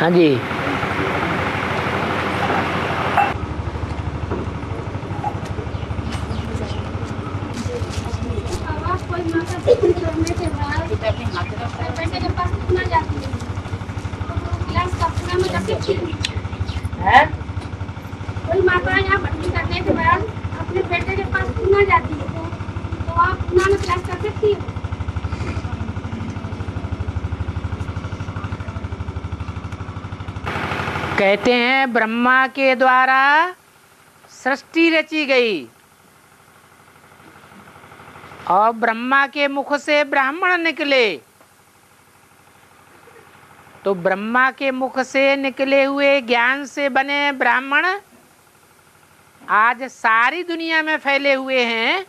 हाँ जी। कोई माता करने के बाद बेटे के पास कितना जाती है क्लास का पूरा में जाती है। कोई माता यहाँ भर्ती करने के बाद अपने बेटे के पास कितना जाती है तो आप पूना में क्लास कर सकती हो। कहते हैं ब्रह्मा के द्वारा सृष्टि रची गई और ब्रह्मा के मुख से ब्राह्मण निकले, तो ब्रह्मा के मुख से निकले हुए ज्ञान से बने ब्राह्मण आज सारी दुनिया में फैले हुए हैं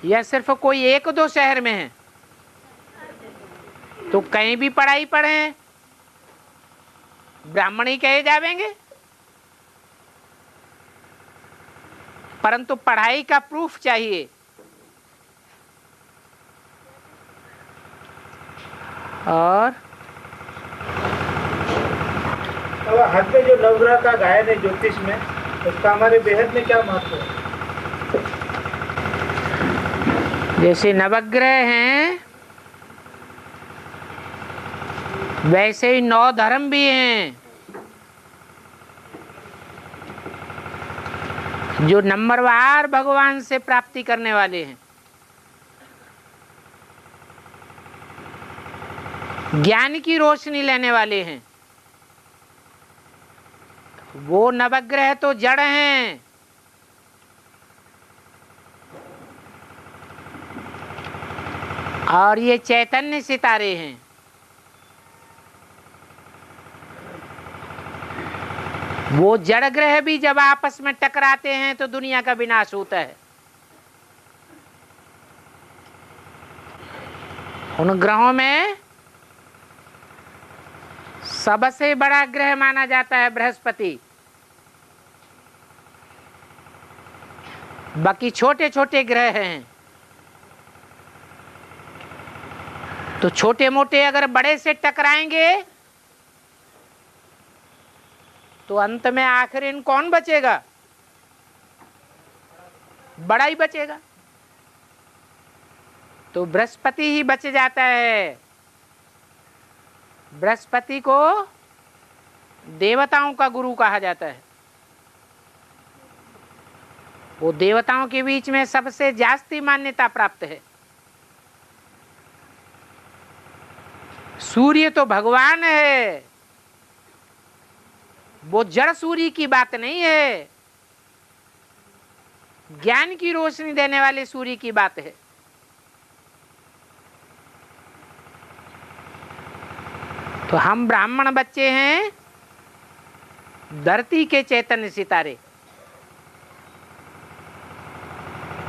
या सिर्फ कोई एक दो शहर में है? तो कहीं भी पढ़ाई पढ़ें ब्राह्मण ही कहे जावेंगे, परंतु पढ़ाई का प्रूफ चाहिए। और अब हाथ में जो नवग्रह का गायन है ज्योतिष में, उसका हमारे बेहद में क्या महत्व है? जैसे नवग्रह हैं वैसे ही 9 धर्म भी हैं जो नंबरवार भगवान से प्राप्ति करने वाले हैं। ज्ञान की रोशनी लेने वाले हैं। वो नवग्रह तो जड़ हैं, और ये चैतन्य सितारे हैं। वो जड़ ग्रह भी जब आपस में टकराते हैं तो दुनिया का विनाश होता है। उन ग्रहों में सबसे बड़ा ग्रह माना जाता है बृहस्पति, बाकी छोटे छोटे ग्रह हैं। तो छोटे मोटे अगर बड़े से टकराएंगे तो अंत में आखिर इन कौन बचेगा? बड़ा ही बचेगा। तो बृहस्पति ही बच जाता है। बृहस्पति को देवताओं का गुरु कहा जाता है। वो देवताओं के बीच में सबसे जास्ती मान्यता प्राप्त है। सूर्य तो भगवान है, वो जड़ सूर्य की बात नहीं है, ज्ञान की रोशनी देने वाले सूर्य की बात है। तो हम ब्राह्मण बच्चे हैं धरती के चैतन्य सितारे,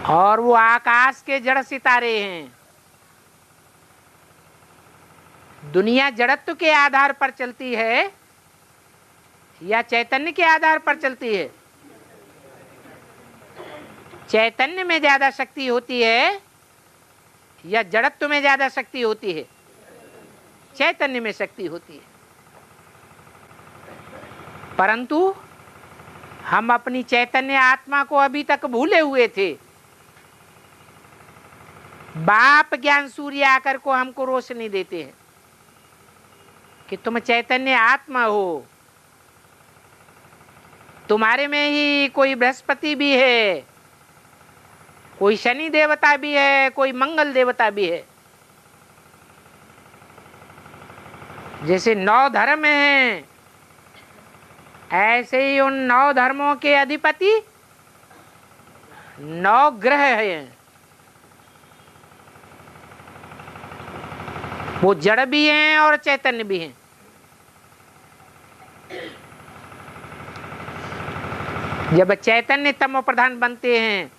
और वो आकाश के जड़ सितारे हैं। दुनिया जड़त्व के आधार पर चलती है या चैतन्य के आधार पर चलती है? चैतन्य में ज्यादा शक्ति होती है या जड़त्व में ज्यादा शक्ति होती है? चैतन्य में शक्ति होती है। परंतु हम अपनी चैतन्य आत्मा को अभी तक भूले हुए थे। बाप ज्ञान सूर्य आकर को हमको रोशनी देते हैं कि तुम चैतन्य आत्मा हो, तुम्हारे में ही कोई बृहस्पति भी है, कोई शनि देवता भी है, कोई मंगल देवता भी है। जैसे 9 धर्म हैं, ऐसे ही उन 9 धर्मों के अधिपति 9 ग्रह हैं। वो जड़ भी हैं और चैतन्य भी हैं। जब चैतन्य तमो प्रधान बनते हैं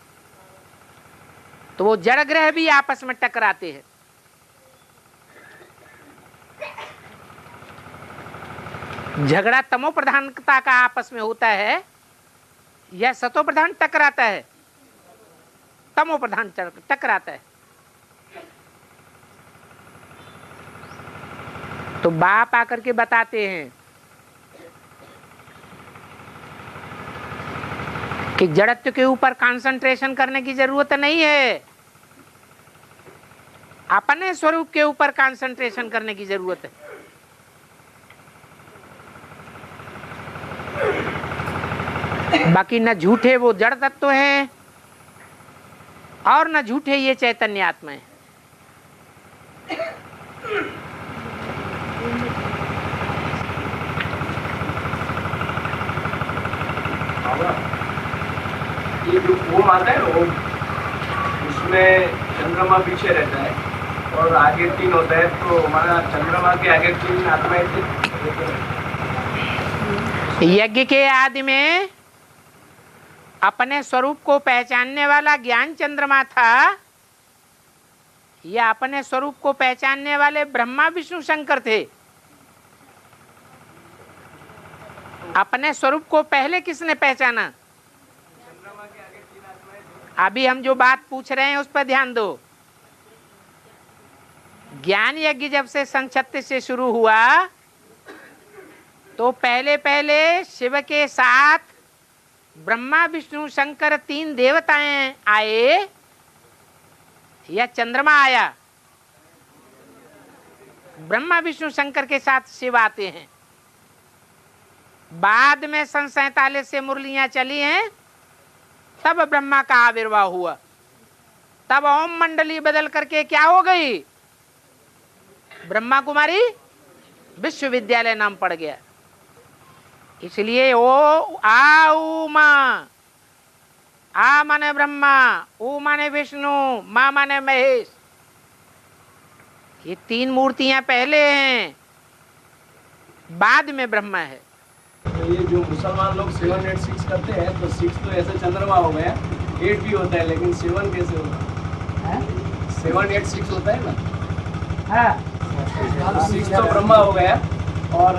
तो वो जड़ ग्रह भी आपस में टकराते हैं। झगड़ा तमो प्रधानता का आपस में होता है या सतो प्रधान टकराता है? तमो प्रधान टकराता है। तो बाप आकर के बताते हैं कि जड़त्व के ऊपर कंसंट्रेशन करने की जरूरत नहीं है, अपने स्वरूप के ऊपर कंसंट्रेशन करने की जरूरत है। बाकी न झूठे वो जड़ तत्व हैं और न झूठे ये चैतन्य आत्मा है। ये जो ओम आता है ओम, उसमें चंद्रमा पीछे रहता है और आगे 3 होता है, तो हमारा चंद्रमा के आगे 3 आत्माएं थे। यज्ञ के आदि में अपने स्वरूप को पहचानने वाला ज्ञान चंद्रमा था, या अपने स्वरूप को पहचानने वाले ब्रह्मा विष्णु शंकर थे? अपने स्वरूप को पहले किसने पहचाना? अभी हम जो बात पूछ रहे हैं उस पर ध्यान दो। ज्ञान यज्ञ जब से सन 36 से शुरू हुआ तो पहले पहले शिव के साथ ब्रह्मा विष्णु शंकर 3 देवताएं आए या चंद्रमा आया? ब्रह्मा विष्णु शंकर के साथ शिव आते हैं। बाद में सन 47 से मुरलियां चली हैं, तब ब्रह्मा का आविर्भाव हुआ। तब ओम मंडली बदल करके क्या हो गई? ब्रह्मा कुमारी विश्वविद्यालय नाम पड़ गया। इसलिए ओ आ ऊ मां, आ माने ब्रह्मा, ऊ माने विष्णु, मां माने महेश। ये 3 मूर्तियां पहले हैं, बाद में ब्रह्मा है। तो ये जो मुसलमान लोग 7, 8, 6 करते हैं, तो 6 तो ऐसे चंद्रमा हो गया, 8 भी होता है, लेकिन 7 कैसे होगा? 7, 8, 6 होता है ना, तो 6 तो ब्रह्मा हो गया और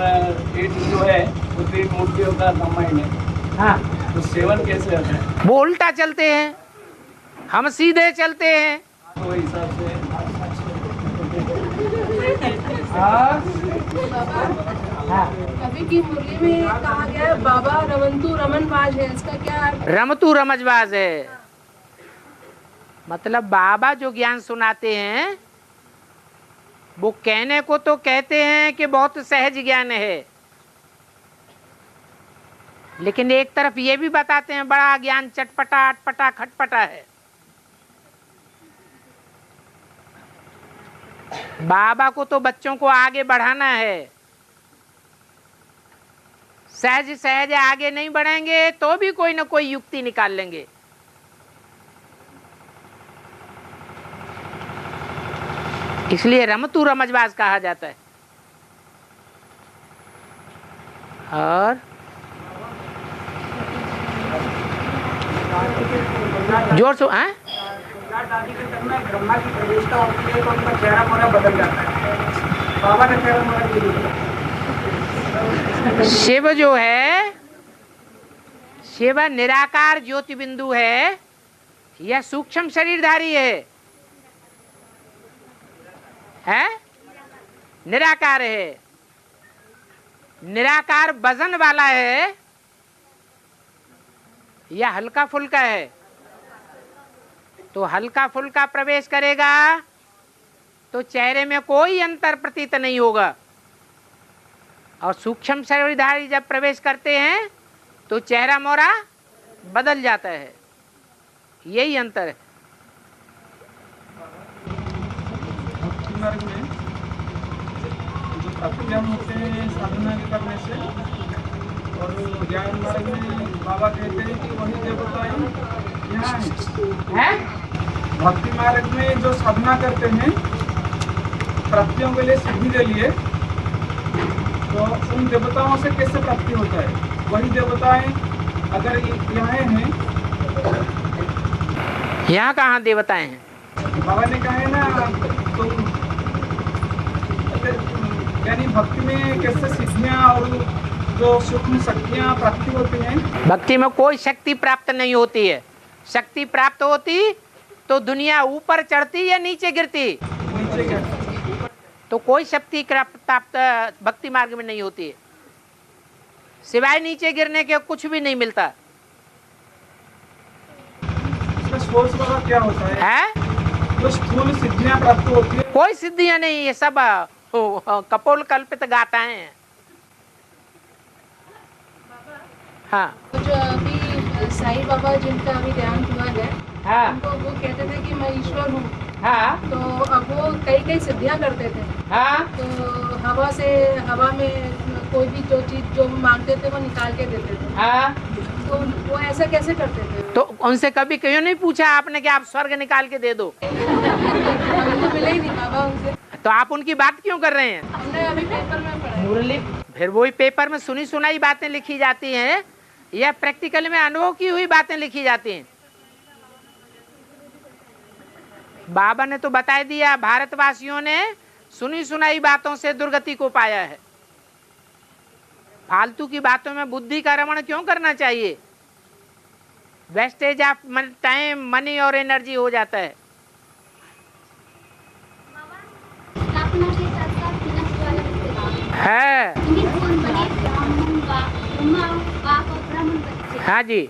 8 जो है वो 3 मूर्तियों का कंबाइंड है। तो 7 कैसे होता है? वो उल्टा चलते हैं, हम सीधे चलते हैं। तो हिसाब से अभी की मुरली में कहा गया है बाबा रमंतु रमनबाज है, इसका क्या अर्थ? रमतू रमजबाज है, मतलब बाबा जो ज्ञान सुनाते हैं वो कहने को तो कहते हैं कि बहुत सहज ज्ञान है, लेकिन एक तरफ ये भी बताते हैं बड़ा ज्ञान चटपटा अटपटा खटपटा है। बाबा को तो बच्चों को आगे बढ़ाना है, सहज सहज आगे नहीं बढ़ेंगे तो भी कोई ना कोई युक्ति निकाल लेंगे। इसलिए रमतू रमजबाज कहा जाता है। और जोर से हैं? ब्रह्मा की प्रतिष्ठा होती है तो उनका चेहरा मोरा बदल जाता है। बाबा का चेहरा मोरा शिव जो है, शिव निराकार ज्योति बिंदु है या सूक्ष्म शरीरधारी है? निराकार है। निराकार वजन वाला है या हल्का फुल्का है? तो हल्का फुल्का प्रवेश करेगा तो चेहरे में कोई अंतर प्रतीत नहीं होगा, और सूक्ष्म शरीरधारी जब प्रवेश करते हैं तो चेहरा मोरा बदल जाता है। यही अंतर है। भक्ति मार्ग में जो प्रक्रिया होते हैं साधना करने से, और ज्ञान मार्ग में बाबा कहते हैं कि वही देवताएं यहाँ है। भक्ति मार्ग में जो साधना करते हैं प्राप्तियों के लिए, सिद्धि के लिए, तो उन देवताओं से कैसे प्राप्ति होता है? वही देवताएं अगर यहाँ हैं, यहाँ कहाँ देवताएं हैं? बाबा ने कहा है ना, तो यानी भक्ति में कैसे सिद्धियाँ और जो सूक्ष्म शक्तियाँ प्राप्ति होती हैं? भक्ति में कोई शक्ति प्राप्त नहीं होती है। शक्ति प्राप्त होती तो दुनिया ऊपर चढ़ती या नीचे गिरती? नीचे क्या? तो कोई शक्ति प्राप्त भक्ति मार्ग में नहीं होती है, सिवाय नीचे गिरने के कुछ भी नहीं मिलता इसका सोर्स वाला क्या होता है? जो स्थूल सिद्धियां प्राप्त होती है, कोई सिद्धियां नहीं, ये सब कपोल कल्पित गाथाएं हैं। हाँ, जो अभी साईं बाबा जिनका अभी ध्यान हुआ है, हाँ, उनको वो कहते थे कि मैं ईश्वर हूँ, हाँ, तो अब वो कई कई सिद्धियां करते थे। हाँ, तो हवा में कोई भी जो चीज जो मांगते थे वो निकाल के देते थे। हाँ। तो वो ऐसा कैसे करते थे? तो उनसे कभी क्यों नहीं पूछा आपने कि आप स्वर्ग निकाल के दे दो? हमें तो मिले ही नहीं बाबा उनसे। तो आप उनकी बात क्यों कर रहे हैं? हमने अभी पेपर में पढ़ा है। मुरली, फिर वही पेपर में सुनी सुनाई बातें लिखी जाती हैं या प्रैक्टिकल में अनुभव की हुई बातें लिखी जाती हैं? बाबा ने तो बता दिया, भारतवासियों ने सुनी सुनाई बातों से दुर्गति को पाया है। फालतू की बातों में बुद्धि का रमण क्यों करना चाहिए? वेस्टेज ऑफ टाइम, मनी और एनर्जी हो जाता है। है हाँ जी,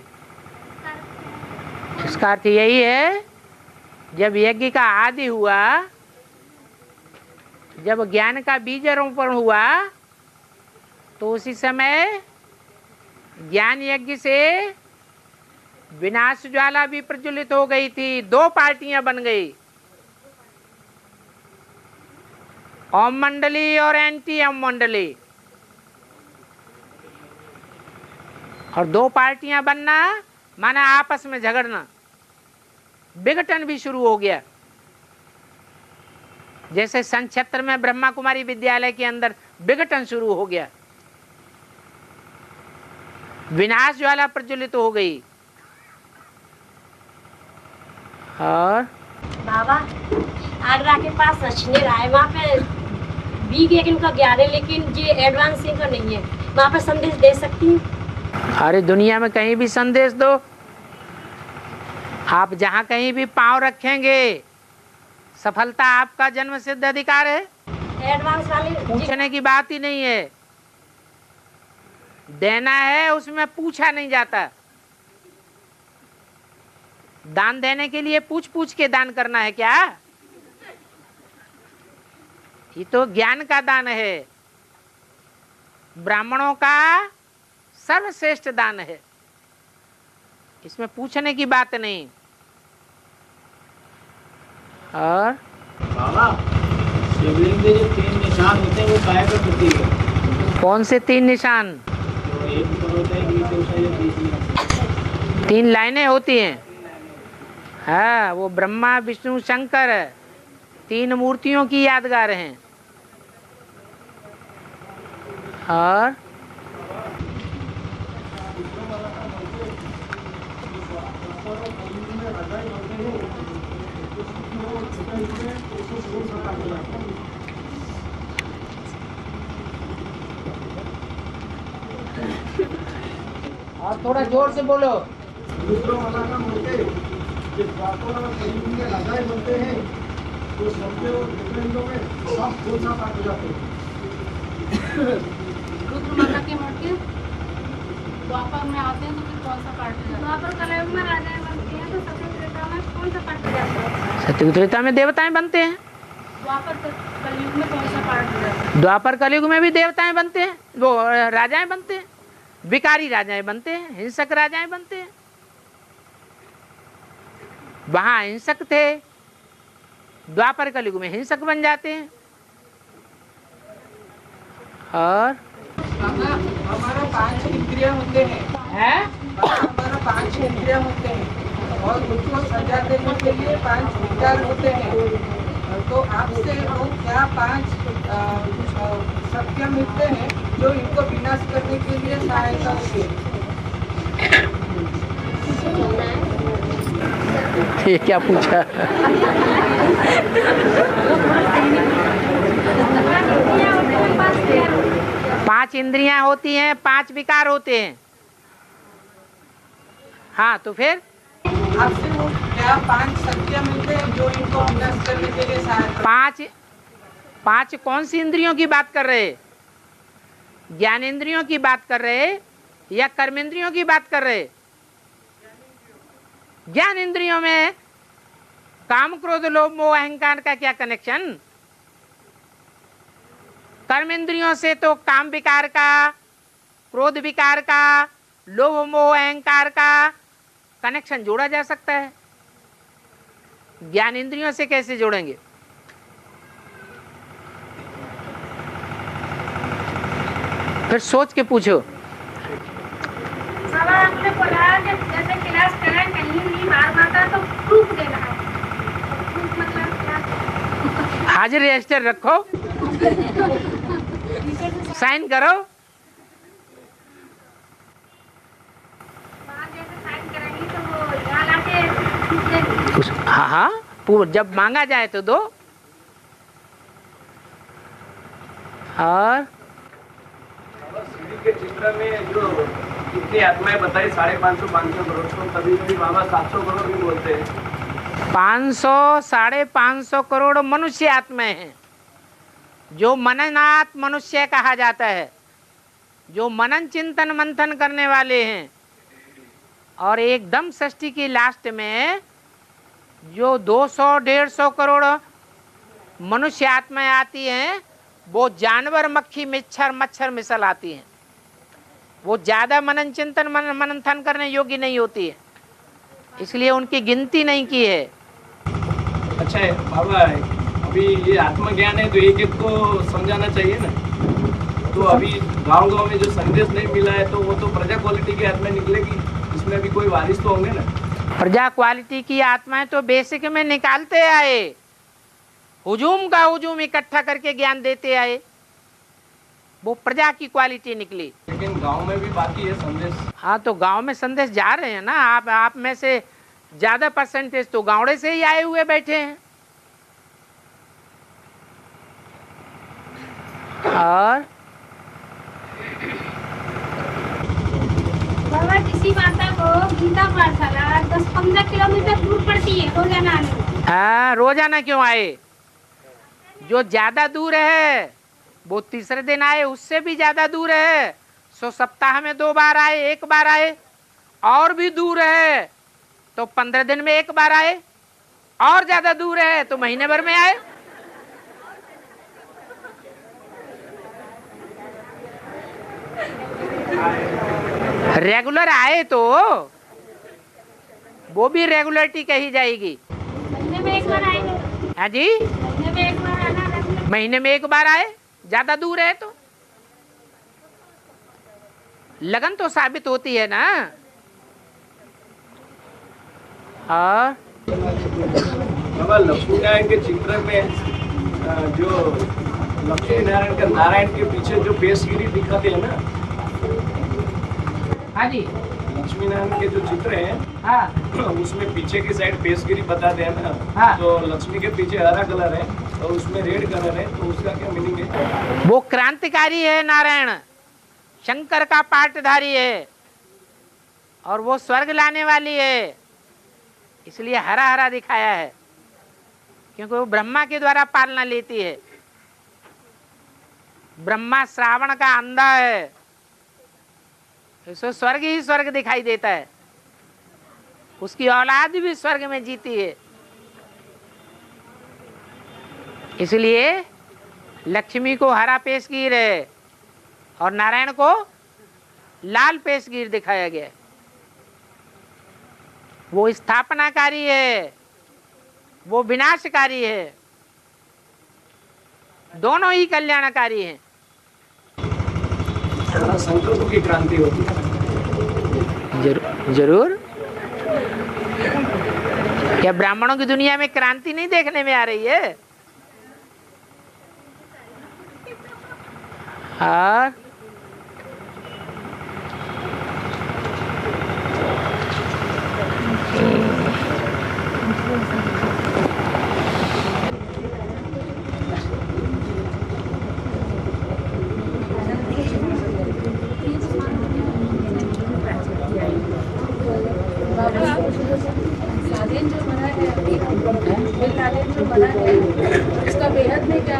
इसका अर्थ यही है, जब यज्ञ का आदि हुआ, जब ज्ञान का बीज रोपण हुआ, तो उसी समय ज्ञान यज्ञ से विनाश ज्वाला भी प्रज्वलित हो गई थी। 2 पार्टियां बन गई, ओम मंडली और एंटी ओम मंडली। और 2 पार्टियां बनना माना आपस में झगड़ना, विघटन भी शुरू हो गया। जैसे सन 76 में ब्रह्मा कुमारी विद्यालय के अंदर विघटन शुरू हो गया, विनाश ज्वाला प्रज्वलित हो गई। और बाबा आगरा के पास अजमेर है, वहाँ पे बीग एक इनका 11, लेकिन ये एडवांस इनका नहीं है, वहाँ पे संदेश दे सकती हूँ? अरे दुनिया में कहीं भी संदेश दो, आप जहाँ कहीं भी पांव रखेंगे, सफलता आपका जन्म सिद्ध अधिकार है। एडवांस वाले पूछने की बात ही नहीं है, देना है उसमें पूछा नहीं जाता। दान देने के लिए पूछ पूछ के दान करना है क्या? ये तो ज्ञान का दान है, ब्राह्मणों का सर्वश्रेष्ठ दान है, इसमें पूछने की बात नहीं। और बाबा शिवलिंग के जो 3 निशान होते हैं वो काहे का प्रतीक है? कौन से 3 निशान? तो एक ऊपर होता है, बीच होता है, बीच में 3 लाइनें होती हैं। हाँ, वो ब्रह्मा विष्णु शंकर 3 मूर्तियों की यादगार हैं। और थोड़ा जोर से बोलो। दूसरों वाला का बोलते जो द्वापर और कलयुग में राजाएं बनते हैं, तो सबके और डिफरेंटों में सब कौन सा पाठ हो जाते हैं? रुद्र माता के मूर्ति द्वापर में आते हैं तो फिर कौन सा पाठ हो जाता है? द्वापर कलयुग में राजाएं बनती हैं, तो सत्य त्रेता में कौन सा पाठ हो जाता है? सत्युग त्रेता में देवताएं बनते हैं। द्वापर कलयुग में कौन सा पाठ हो जाता है? द्वापर कलयुग में भी देवताएं बनते हैं, वो राजाएं बनते हैं, विकारी राजाएं बनते हैं, हिंसक राजाएं बनते हैं। वहां हिंसक थे, द्वापर कलयुग में हिंसक बन जाते हैं। और हमारा 5 इंद्रियां होते हैं, हमारा 5 इंद्रियां होते हैं, और उसको सजा देने के लिए 5 विकार होते हैं। तो आपसे वो क्या 5 सत्य मिलते हैं जो इनको विनाश करने के लिए सहायता होगी? ये क्या पूछा? 5 इंद्रियां होती हैं, 5 विकार होते हैं। हाँ, तो फिर आपसे वो क्या 5 सत्य मिलते हैं जो इनको विनाश करने के लिए सहायता? 5 कौन सी इंद्रियों की बात कर रहे? ज्ञानेंद्रियों की बात कर रहे या कर्मेंद्रियों की बात कर रहे? ज्ञान इंद्रियों में काम क्रोध लोभ मोह अहंकार का क्या कनेक्शन? कर्म इंद्रियों से तो काम विकार का, क्रोध विकार का, लोभ मोह अहंकार का कनेक्शन जोड़ा जा सकता है। ज्ञान इंद्रियों से कैसे जोड़ेंगे? फिर सोच के पूछो। सवाल आपने बोला कि जैसे क्लास करें कहीं नहीं मार माता तो प्रूफ देना है। प्रूफ मतलब क्या? हाजिर रजिस्टर रखो, साइन करो। बाहर जैसे साइन कराएंगी तो वो यहाँ लाके प्रूफ देंगे। हाँ हाँ, जब मांगा जाए तो दो। और सीढ़ी के चित्र में जो कितनी आत्माएं बताई 550 करोड़, तो कभी कभी बाबा 700 करोड़ भी बोलते हैं। 500 550 करोड़ मनुष्य आत्माएं हैं, जो मननाथ मनुष्य कहा जाता है, जो मनन चिंतन मंथन करने वाले हैं। और एकदम सृष्टि की लास्ट में जो 200-150 करोड़ मनुष्य आत्माएं आती हैं, वो जानवर मक्खी मच्छर मिसल आती हैं। वो ज्यादा मनन चिंतन मंथन करने योग्य नहीं होती है, इसलिए उनकी गिनती नहीं की है। अच्छा है बाबा, अभी ये आत्मज्ञान है तो एक एक को समझाना चाहिए ना। तो अभी गांव में जो संदेश नहीं मिला है तो वो तो प्रजा क्वालिटी की आत्मा निकलेगी, इसमें भी कोई वारिस तो होंगे ना। प्रजा क्वालिटी की आत्माएं तो बेसिक में निकालते आए, हुजूम का हुजूम इकट्ठा करके ज्ञान देते आए, वो प्रजा की क्वालिटी निकली। लेकिन गांव में भी बाकी है संदेश। हाँ, तो गांव में संदेश जा रहे हैं ना। आप में से ज्यादा परसेंटेज तो गावड़े से ही आए हुए बैठे हैं। और बाबा किसी माता को गीता पाठशाला 10-15 किलोमीटर दूर पड़ती है रोजाना आने में। हाँ, रोजाना क्यों आए? जो ज्यादा दूर है वो तीसरे दिन आए, उससे भी ज्यादा दूर है सो सप्ताह में 2 बार आए, 1 बार आए। और भी दूर है तो 15 दिन में 1 बार आए, और ज्यादा दूर है तो महीने भर में आए। रेगुलर आए तो वो भी रेगुलरिटी कही जाएगी। महीने में 1 बार आएंगे। हाँ जी, महीने में 1 बार आना है। महीने में 1 बार आए, ज्यादा दूर है तो लगन तो साबित होती है ना। और बाबा लक्ष्मी नारायण के चित्र में जो लक्ष्मी नारायण का नारायण के पीछे जो पेशगिरी दिखाते हैं ना, हाँ जी, लक्ष्मी नारायण के जो चित्र हैं हाँ उसमें पीछे की साइड पेशगिरी बताते हैं ना। हाँ। तो लक्ष्मी के पीछे हरा कलर है और उसमें रेड कलर है, तो उसका क्या मीनिंग है? वो क्रांतिकारी है नारायण, शंकर का पाठधारी है और वो स्वर्ग लाने वाली है, इसलिए हरा हरा दिखाया है, क्योंकि वो ब्रह्मा के द्वारा पालना लेती है। ब्रह्मा श्रावण का अंधा है, इसको स्वर्ग ही स्वर्ग दिखाई देता है, उसकी औलाद भी स्वर्ग में जीती है। इसलिए लक्ष्मी को हरा पेशगीर है और नारायण को लाल पेशगीर दिखाया गया है। वो स्थापनाकारी है, वो विनाशकारी है, दोनों ही कल्याणकारी हैं। संकल्प की क्रांति होती है। जरूर। क्या ब्राह्मणों की दुनिया में क्रांति नहीं देखने में आ रही है? और साधन जो बना है, जो बना है उसका बेहद में क्या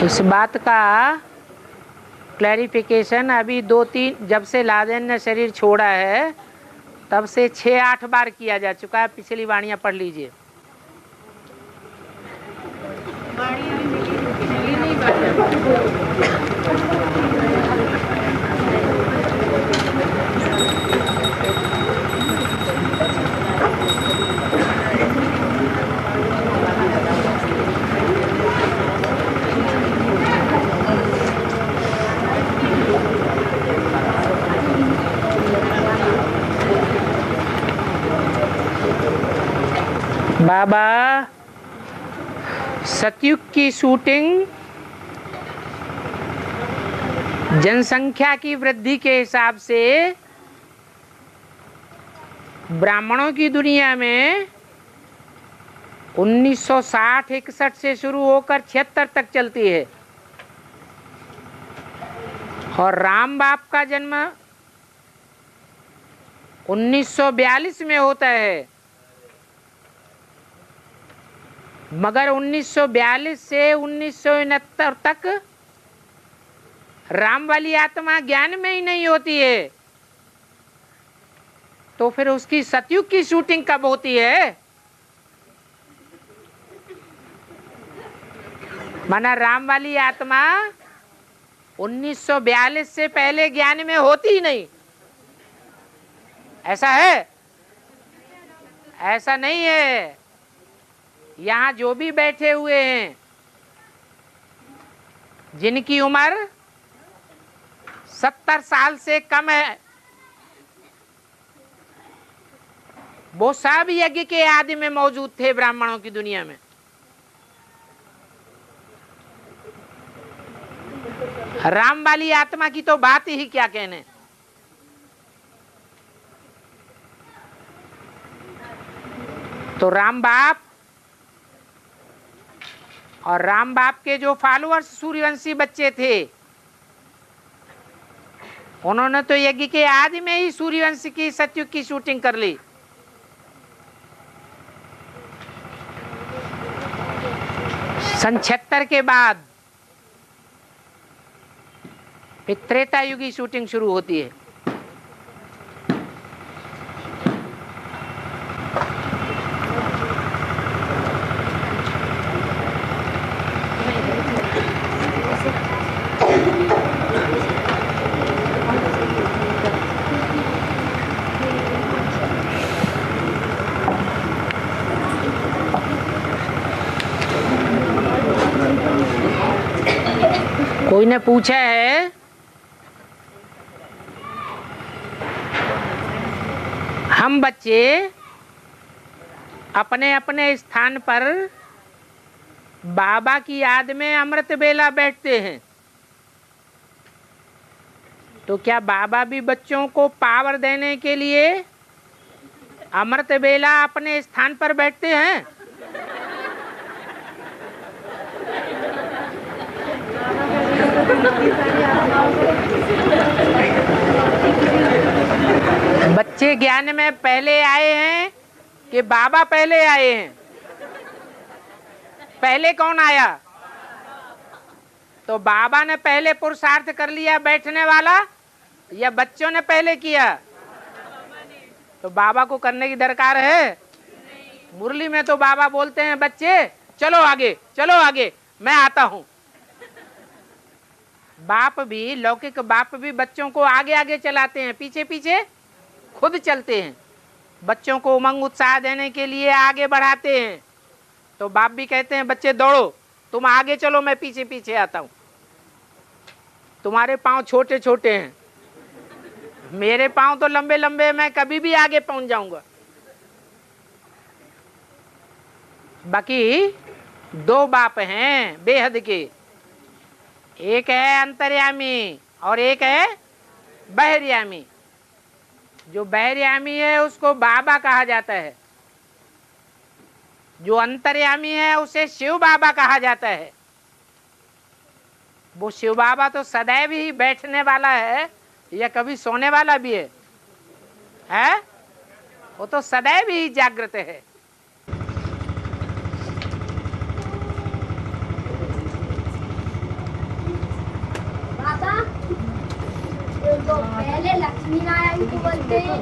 इस बात का क्लैरिफिकेशन अभी 2-3 जब से लादेन ने शरीर छोड़ा है तब से 6-8 बार किया जा चुका है। पिछली वाणियाँ पढ़ लीजिए। बाबा सतयुग की शूटिंग जनसंख्या की वृद्धि के हिसाब से ब्राह्मणों की दुनिया में 1960-61 से शुरू होकर 76 तक चलती है और राम बाप का जन्म 1942 में होता है, मगर 1942 से 1969 तक राम वाली आत्मा ज्ञान में ही नहीं होती है। तो फिर उसकी सतयुग की शूटिंग कब होती है? माना राम वाली आत्मा 1942 से पहले ज्ञान में होती ही नहीं, ऐसा है? ऐसा नहीं है। यहाँ जो भी बैठे हुए हैं जिनकी उम्र 70 साल से कम है, वो सब यज्ञ के आदि में मौजूद थे ब्राह्मणों की दुनिया में। राम वाली आत्मा की तो बात ही क्या कहने। तो राम बाप और राम बाप के जो फॉलोअर्स सूर्यवंशी बच्चे थे, उन्होंने तो यज्ञ के आदि में ही सूर्यवंश की सतयुग की शूटिंग कर ली। सन 76 के बाद फिर त्रेता युग की शूटिंग शुरू होती है। कोई ने पूछा है हम बच्चे अपने अपने स्थान पर बाबा की याद में अमृत बेला बैठते हैं, तो क्या बाबा भी बच्चों को पावर देने के लिए अमृत बेला अपने स्थान पर बैठते हैं? बच्चे ज्ञान में पहले आए हैं कि बाबा पहले आए हैं? पहले कौन आया? तो बाबा ने पहले पुरुषार्थ कर लिया बैठने वाला, या बच्चों ने पहले किया? तो बाबा को करने की दरकार है? मुरली में तो बाबा बोलते हैं बच्चे चलो आगे, चलो आगे, मैं आता हूं। बाप भी, लौकिक बाप भी बच्चों को आगे आगे चलाते हैं, पीछे पीछे खुद चलते हैं। बच्चों को उमंग उत्साह देने के लिए आगे बढ़ाते हैं। तो बाप भी कहते हैं बच्चे दौड़ो, तुम आगे चलो, मैं पीछे पीछे आता हूं। तुम्हारे पांव छोटे छोटे हैं, मेरे पांव तो लंबे लंबे, मैं कभी भी आगे पहुंच जाऊंगा। बाकी दो बाप हैं बेहद के, एक है अंतर्यामी और एक है बहिर्यामी। जो बहिर्यामी है उसको बाबा कहा जाता है, जो अंतर्यामी है उसे शिव बाबा कहा जाता है। वो शिव बाबा तो सदैव ही बैठने वाला है या कभी सोने वाला भी है? वो तो सदैव ही जागृत है। तो पहले लक्ष्मी नारायण को बोलते हैं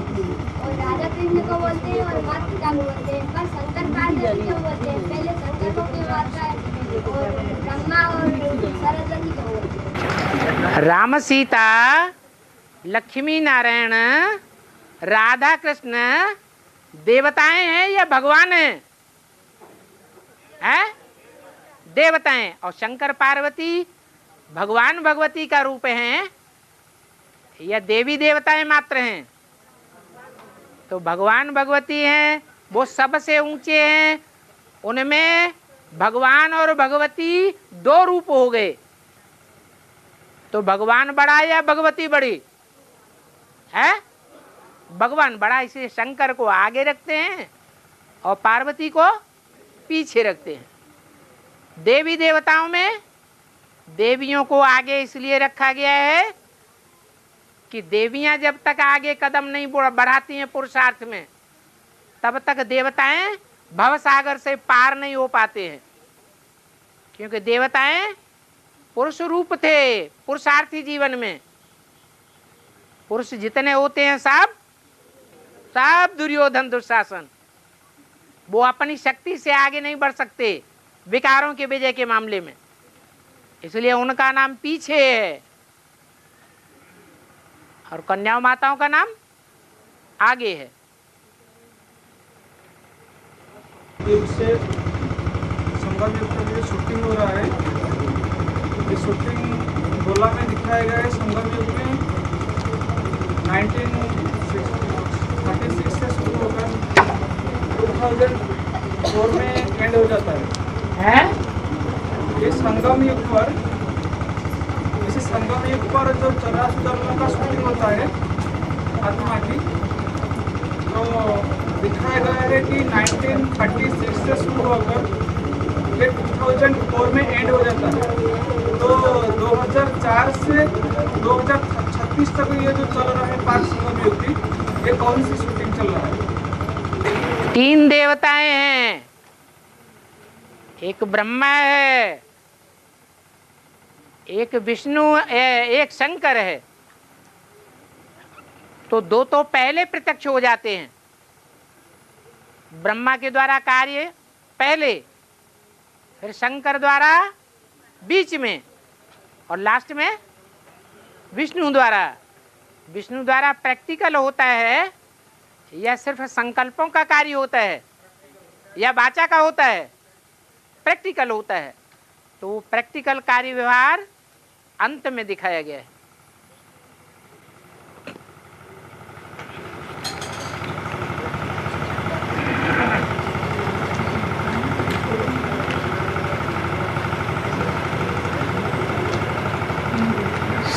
और राधा कृष्ण को बोलते हैं और माता पिता को बोलते हैं, पर शंकर पार्वती क्यों बोलते हैं? पहले शंकर को क्यों आता है और ब्रह्मा और सरस्वती को बोलते हैं? राम सीता, लक्ष्मी नारायण, राधा कृष्ण देवताएं हैं या भगवान हैं? हैं? देवताएं। और शंकर पार्वती भगवान भगवती का रूप हैं या देवी देवताएं मात्र हैं? तो भगवान भगवती हैं, वो सबसे ऊंचे हैं। उनमें भगवान और भगवती दो रूप हो गए। तो भगवान बड़ा या भगवती बड़ी है? भगवान बड़ा, इसलिए शंकर को आगे रखते हैं और पार्वती को पीछे रखते हैं। देवी देवताओं में देवियों को आगे इसलिए रखा गया है कि देवियां जब तक आगे कदम नहीं बढ़ाती हैं पुरुषार्थ में, तब तक देवताएं भवसागर से पार नहीं हो पाते हैं। क्योंकि देवताएं पुरुष रूप थे पुरुषार्थी जीवन में। पुरुष जितने होते हैं सब दुर्योधन दुशासन, वो अपनी शक्ति से आगे नहीं बढ़ सकते विकारों के विजय के मामले में, इसलिए उनका नाम पीछे है और कन्या माताओं का नाम आगे है। से संगम युग के लिए शूटिंग हो रहा है। ये शूटिंग गोला में दिखाया गया है। संगम युग में 1936 से शुरू होकर 2004 में एंड हो जाता है। ये संगम युग पर, जैसे संगम युग पर जो 84 धर्मों का शूटिंग होता है आत्मा की, तो दिखाया गया है कि 1936 से शुरू होकर ये 2004 में एंड हो जाता है। तो 2004 से 2036 तक ये जो चल रहा है पाक संगम युग की, ये कौन सी शूटिंग चल रहा है? 3 देवताएं हैं, एक ब्रह्मा है, एक विष्णु, एक शंकर है। तो 2 तो पहले प्रत्यक्ष हो जाते हैं। ब्रह्मा के द्वारा कार्य पहले, फिर शंकर द्वारा बीच में, और लास्ट में विष्णु द्वारा। विष्णु द्वारा प्रैक्टिकल होता है या सिर्फ संकल्पों का कार्य होता है या वाचा का होता है? प्रैक्टिकल होता है। तो प्रैक्टिकल कार्य व्यवहार अंत में दिखाया गया है।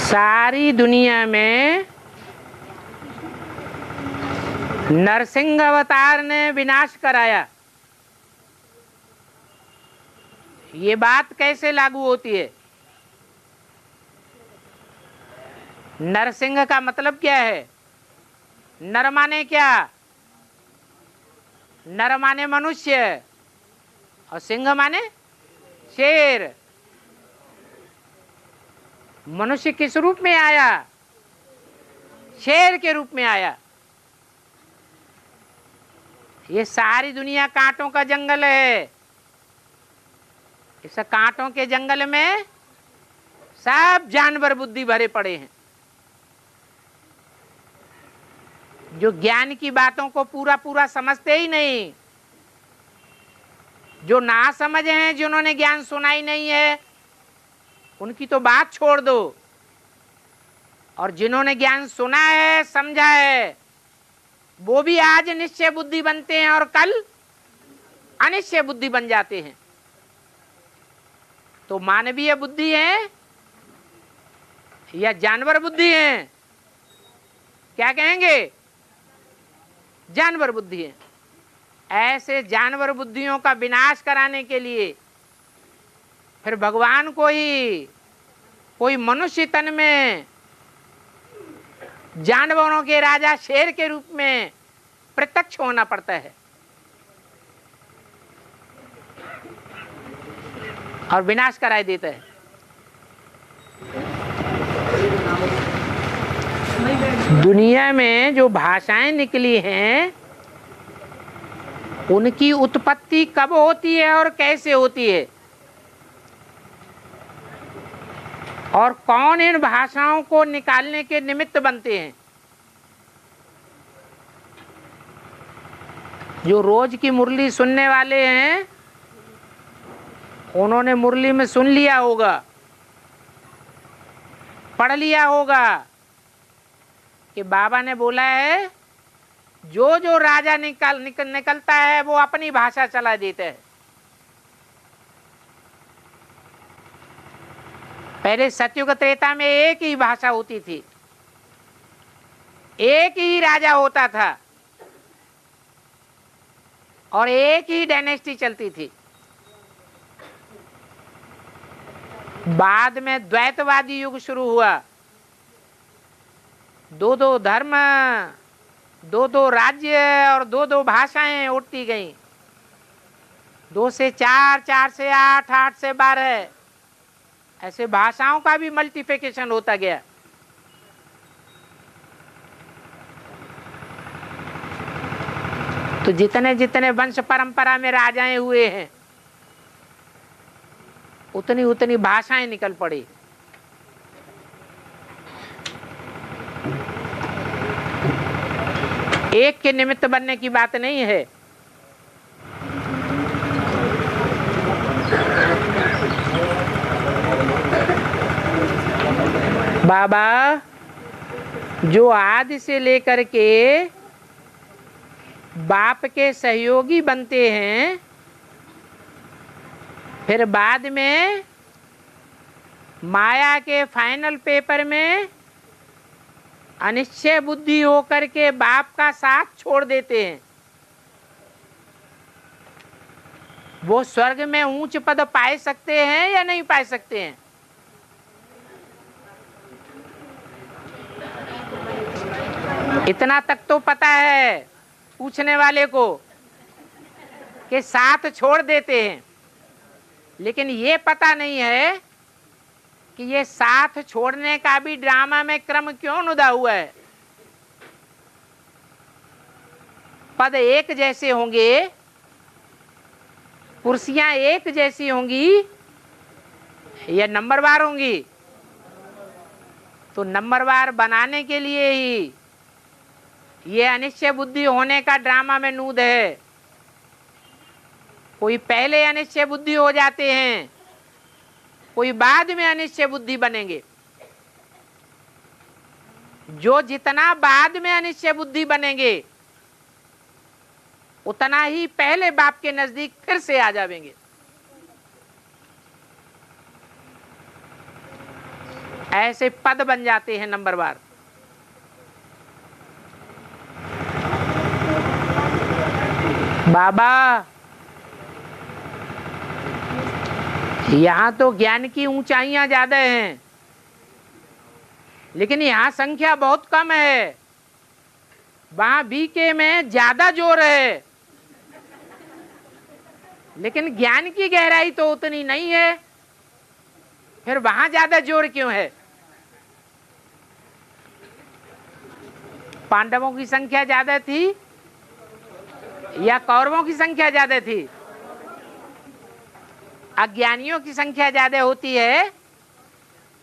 सारी दुनिया में नरसिंह अवतार ने विनाश कराया। ये बात कैसे लागू होती है? नरसिंह का मतलब क्या है? नर माने क्या? नर माने मनुष्य और सिंह माने शेर। मनुष्य किस रूप में आया? शेर के रूप में आया। ये सारी दुनिया कांटों का जंगल है। इस कांटों के जंगल में सब जानवर बुद्धि भरे पड़े हैं, जो ज्ञान की बातों को पूरा पूरा समझते ही नहीं, जो ना समझे हैं, जिन्होंने ज्ञान सुना ही नहीं है, उनकी तो बात छोड़ दो। और जिन्होंने ज्ञान सुना है, समझा है, वो भी आज निश्चय बुद्धि बनते हैं और कल अनिश्चय बुद्धि बन जाते हैं। तो मानवीय बुद्धि है या जानवर बुद्धि है? क्या कहेंगे? जानवर बुद्धि है। ऐसे जानवर बुद्धियों का विनाश कराने के लिए फिर भगवान को ही कोई मनुष्य तन में जानवरों के राजा शेर के रूप में प्रत्यक्ष होना पड़ता है और विनाश कराए देता है। दुनिया में जो भाषाएं निकली हैं उनकी उत्पत्ति कब होती है और कैसे होती है, और कौन इन भाषाओं को निकालने के निमित्त बनते हैं। जो रोज की मुरली सुनने वाले हैं उन्होंने मुरली में सुन लिया होगा, पढ़ लिया होगा कि बाबा ने बोला है जो जो राजा निकलता है वो अपनी भाषा चला देता है। पहले सतयुग त्रेता में एक ही भाषा होती थी, एक ही राजा होता था और एक ही डायनेस्टी चलती थी। बाद में द्वैतवादी युग शुरू हुआ, दो दो धर्म, दो दो राज्य और दो दो भाषाएं उठती गईं। 2 से 4, 4 से 8, 8 से 12, ऐसे भाषाओं का भी मल्टीप्लिकेशन होता गया। तो जितने जितने वंश परंपरा में राजाएं हुए हैं उतनी उतनी भाषाएं निकल पड़ी। एक के निमित्त बनने की बात नहीं है। बाबा जो आदि से लेकर के बाप के सहयोगी बनते हैं, फिर बाद में माया के फाइनल पेपर में अनिश्चय बुद्धि होकर के बाप का साथ छोड़ देते हैं। वो स्वर्ग में ऊंच पद पाए सकते हैं या नहीं पाए सकते हैं? इतना तक तो पता है पूछने वाले को कि साथ छोड़ देते हैं, लेकिन ये पता नहीं है कि ये साथ छोड़ने का भी ड्रामा में क्रम क्यों नुदा हुआ है। पद एक जैसे होंगे, कुर्सियां एक जैसी होंगी या नंबरवार होंगी? तो नंबरवार बनाने के लिए ही ये अनिश्चय बुद्धि होने का ड्रामा में नूद है। कोई पहले अनिश्चय बुद्धि हो जाते हैं, कोई बाद में अनिश्चय बुद्धि बनेंगे। जो जितना बाद में अनिश्चय बुद्धि बनेंगे उतना ही पहले बाप के नजदीक फिर से आ जाएंगे। ऐसे पद बन जाते हैं नंबरवार। बाबा यहाँ तो ज्ञान की ऊंचाइयां ज्यादा हैं, लेकिन यहाँ संख्या बहुत कम है। वहां बीके में ज्यादा जोर है, लेकिन ज्ञान की गहराई तो उतनी नहीं है। फिर वहां ज्यादा जोर क्यों है? पांडवों की संख्या ज्यादा थी या कौरवों की संख्या ज्यादा थी? अज्ञानियों की संख्या ज्यादा होती है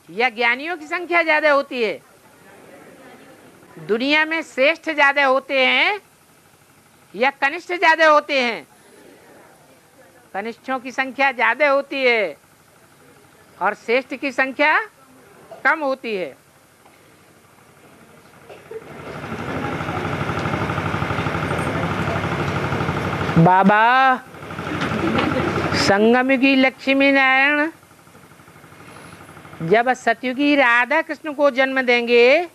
या ज्ञानियों की संख्या ज्यादा होती है? दुनिया में श्रेष्ठ ज्यादा होते हैं या कनिष्ठ ज्यादा होते हैं? कनिष्ठों की संख्या ज्यादा होती है और श्रेष्ठ की संख्या कम होती है। बाबा संगमयुगी लक्ष्मी नारायण जब सतयुगी राधा कृष्ण को जन्म देंगे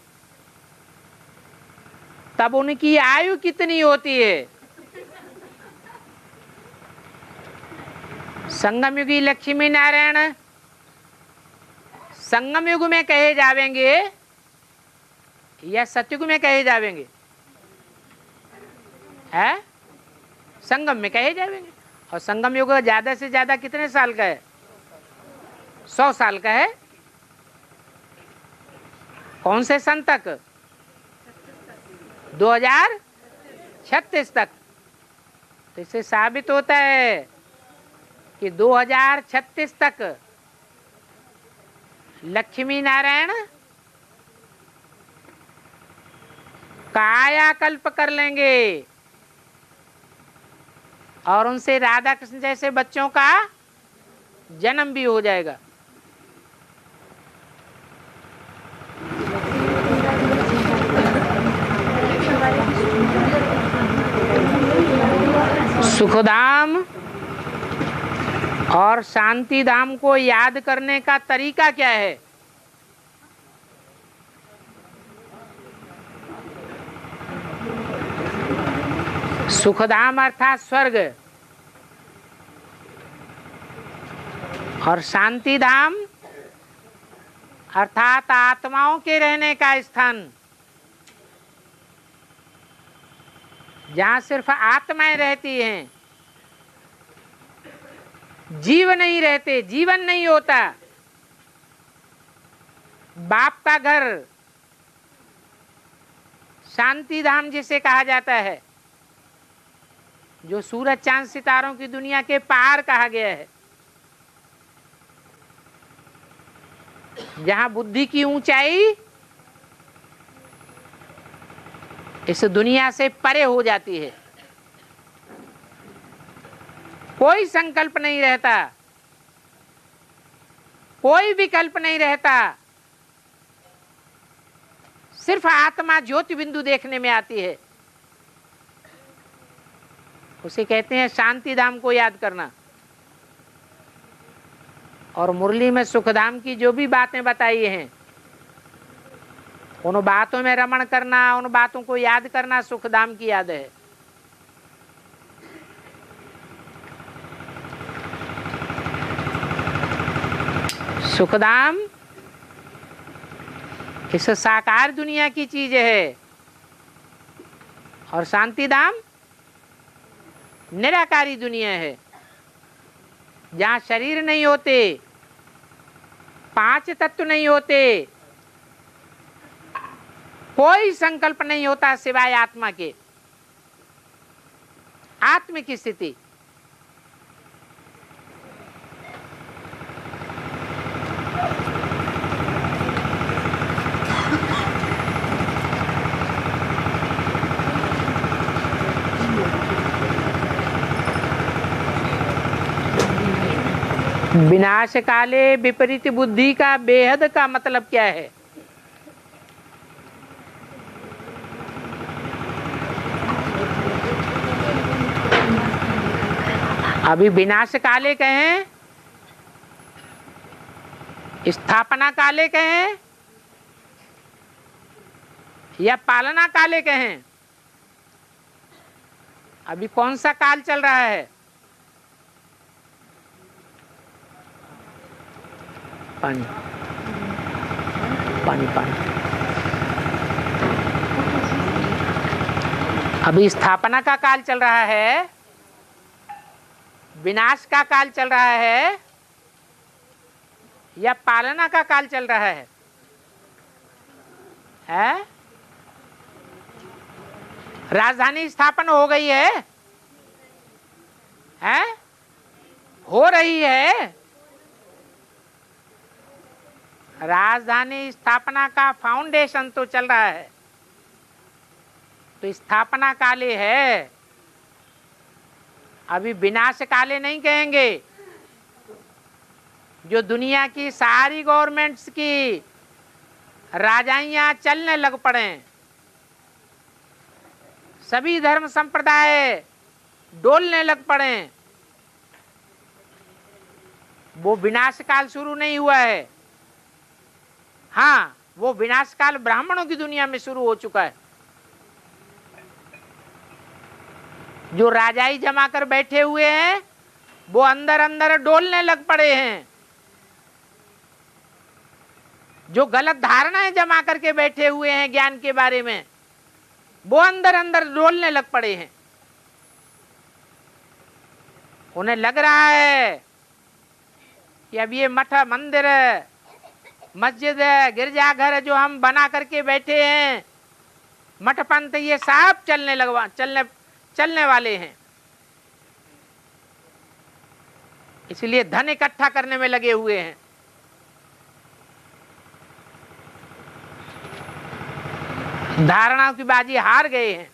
तब उनकी आयु कितनी होती है? संगमयुगी लक्ष्मी नारायण संगम युग में कहे जावेंगे या सतयुग में कहे जावेंगे? है संगम में कहे जावेंगे। और संगम युग ज्यादा से ज्यादा कितने साल का है? 100 साल का है। कौन से सन तक? 2036 तक। तो इससे साबित होता है कि 2036 तक लक्ष्मी नारायण कायाकल्प कर लेंगे और उनसे राधा कृष्ण जैसे बच्चों का जन्म भी हो जाएगा। सुखधाम और शांति धाम को याद करने का तरीका क्या है? सुखधाम अर्थात स्वर्ग और शांति धाम अर्थात आत्माओं के रहने का स्थान, जहां सिर्फ आत्माएं रहती हैं, जीव नहीं रहते, जीवन नहीं होता। बाप का घर शांति धाम जिसे कहा जाता है, जो सूरज चांद सितारों की दुनिया के पार कहा गया है, जहां बुद्धि की ऊंचाई इस दुनिया से परे हो जाती है। कोई संकल्प नहीं रहता, कोई विकल्प नहीं रहता, सिर्फ आत्मा ज्योति बिंदु देखने में आती है। उसे कहते हैं शांति धाम को याद करना। और मुरली में सुखधाम की जो भी बातें बताई हैं, उन बातों में रमण करना, उन बातों को याद करना सुखधाम की याद है। सुखधाम इस साकार दुनिया की चीज है और शांति धाम निराकारी दुनिया है, जहां शरीर नहीं होते, 5 तत्व नहीं होते, कोई संकल्प नहीं होता सिवाय आत्मा के, आत्म की स्थिति। विनाश काले विपरीत बुद्धि का बेहद का मतलब क्या है? अभी विनाश काले कहें, स्थापना काले कहें या पालना काले कहें, अभी कौन सा काल चल रहा है? पानी पानी पानी। अभी स्थापना का काल चल रहा है, विनाश का काल चल रहा है या पालना का काल चल रहा है? राजधानी स्थापन हो गई है? हो रही है। राजधानी स्थापना का फाउंडेशन तो चल रहा है, तो स्थापना काले है, अभी विनाश काले नहीं कहेंगे। जो दुनिया की सारी गवर्नमेंट्स की राजाइयां चलने लग पड़े, सभी धर्म संप्रदाय डोलने लग पड़े, वो विनाश काल शुरू नहीं हुआ है। हाँ, वो विनाश काल ब्राह्मणों की दुनिया में शुरू हो चुका है। जो राजाई जमा कर बैठे हुए हैं, वो अंदर अंदर डोलने लग पड़े हैं। जो गलत धारणाएं जमा करके बैठे हुए हैं ज्ञान के बारे में, वो अंदर अंदर डोलने लग पड़े हैं। उन्हें लग रहा है कि अब ये मठ, मंदिर, मस्जिद, गिरजाघर जो हम बना करके बैठे हैं, मठपंथ ये सब चलने वाले हैं। इसलिए धन इकट्ठा करने में लगे हुए हैं। धारणाओं की बाजी हार गए हैं।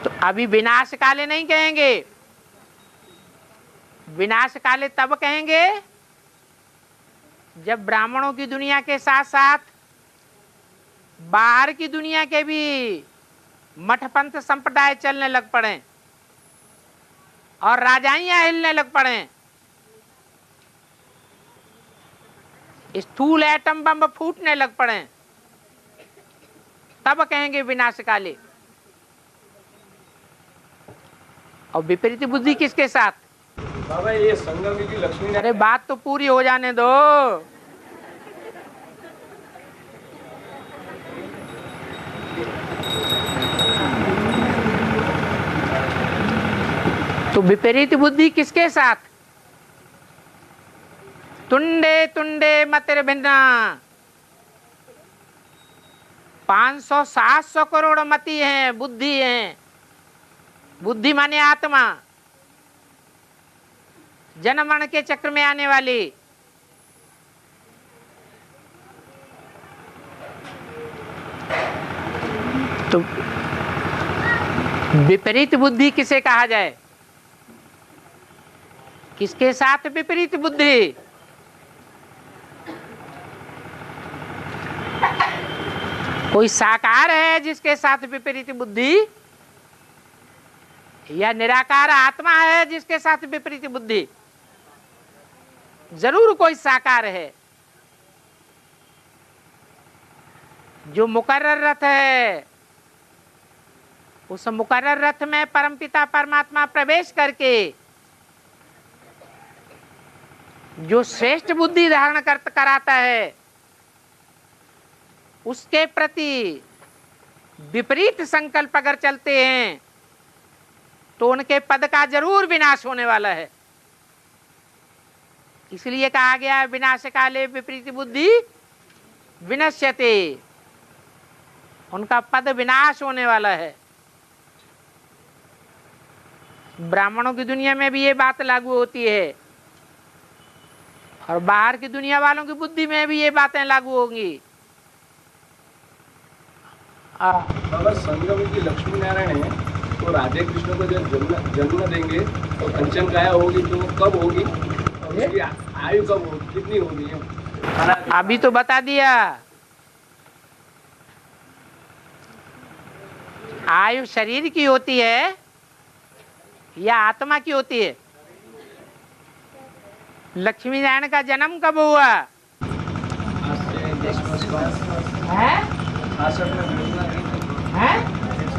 तो अभी विनाश काले नहीं कहेंगे, विनाश काले तब कहेंगे जब ब्राह्मणों की दुनिया के साथ साथ बाहर की दुनिया के भी मठपंथ संप्रदाय चलने लग पड़े और राजाइयां हिलने लग पड़े, स्थूल एटम बम फूटने लग पड़े, तब कहेंगे विनाश काले। और विपरीत बुद्धि किसके साथ? बाबा ये संगम की लक्ष्मी अरे बात तो पूरी हो जाने दो। तो विपरीत बुद्धि किसके साथ? तुंडे तुंडे मतिर भिन्ना। 500-700 करोड़ मति हैं, बुद्धि हैं। बुद्धि माने आत्मा, जन्म मरण के चक्र में आने वाली। तो विपरीत बुद्धि किसे कहा जाए? किसके साथ विपरीत बुद्धि? कोई साकार है जिसके साथ विपरीत बुद्धि, या निराकार आत्मा है जिसके साथ विपरीत बुद्धि? जरूर कोई साकार है। जो मुकर्रर रथ है, उस मुकर्रर रथ में परमपिता परमात्मा प्रवेश करके जो श्रेष्ठ बुद्धि धारण कराता है, उसके प्रति विपरीत संकल्प अगर चलते हैं तो उनके पद का जरूर विनाश होने वाला है। इसलिए कहा गया विनाश काले विपरीत बुद्धि विनश्यते, उनका पद विनाश होने वाला है। ब्राह्मणों की दुनिया में भी ये बात लागू होती है और बाहर की दुनिया वालों की बुद्धि में भी ये बातें लागू होंगी। अगर संगम की लक्ष्मी नारायण है तो राधे कृष्ण को जब जन्म देंगे तो कंचन काया होगी, तो कब होगी और उसकी आयु कब होगी, कितनी होगी? अभी तो बता दिया। आयु शरीर की होती है या आत्मा की होती है? लक्ष्मी नारायण का जन्म कब हुआ? है?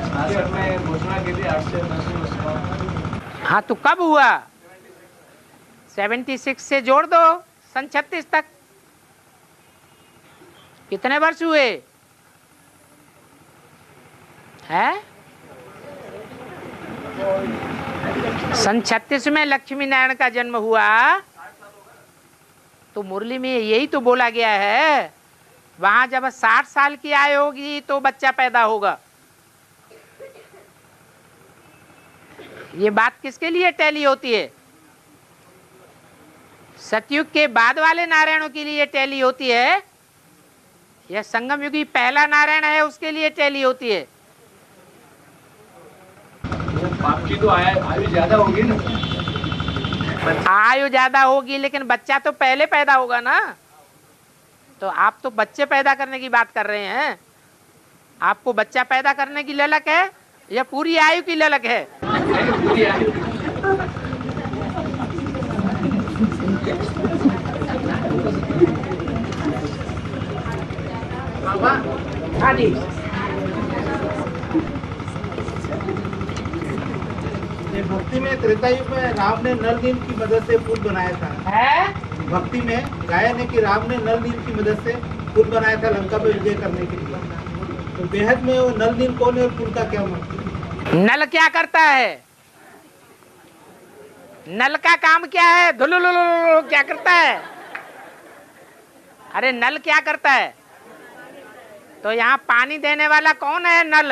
66 में घोषणा की थी, 8 से 10 वर्ष बाद। हाँ, तो कब हुआ? 76 से जोड़ दो सन 36 तक, कितने वर्ष हुए? है? सन 36 में लक्ष्मी नारायण का जन्म हुआ। तो मुरली में यही तो बोला गया है, वहां जब 60 साल की आयु होगी तो बच्चा पैदा होगा। ये बात किसके लिए टैली होती है? सतयुग के बाद वाले नारायणों के लिए टैली होती है, या संगम युगी पहला नारायण है उसके लिए टैली होती है? आपकी तो आयु ज्यादा होगी ना। आयु ज्यादा होगी लेकिन बच्चा तो पहले पैदा होगा ना। तो आप तो बच्चे पैदा करने की बात कर रहे हैं। आपको बच्चा पैदा करने की ललक है या पूरी आयु की ललक है? पूरी आयु। हाँ जी। भक्ति में त्रेता युग में राम ने नल नील की मदद से पुल बनाया था। है? भक्ति में गाया ने कि राम ने नल नील की मदद से पुल बनाया था लंका पे विजय करने के लिए। तो बेहद में वो नल नील कौन है और पुल का क्या मतलब? नल क्या करता है? नल का काम क्या है? धुलुलुलु क्या करता है? अरे नल क्या करता है? तो यहाँ पानी देने वाला कौन है? नल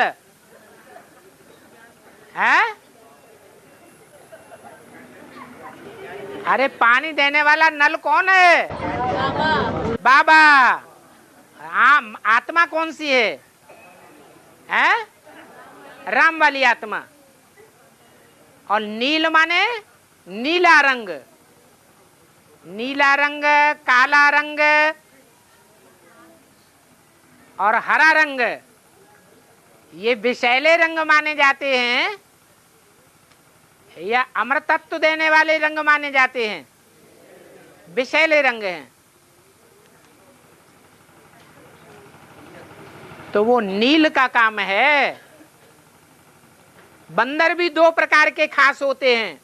है? अरे पानी देने वाला नल कौन है? बाबा। हाँ, आत्मा कौन सी है? हैं? राम वाली आत्मा। और नील माने नीला रंग, नीला रंग, काला रंग और हरा रंग, ये विषैले रंग माने जाते हैं या अमृतत्व देने वाले रंग माने जाते हैं? विषैले रंग हैं। तो वो नील का काम है। बंदर भी दो प्रकार के खास होते हैं,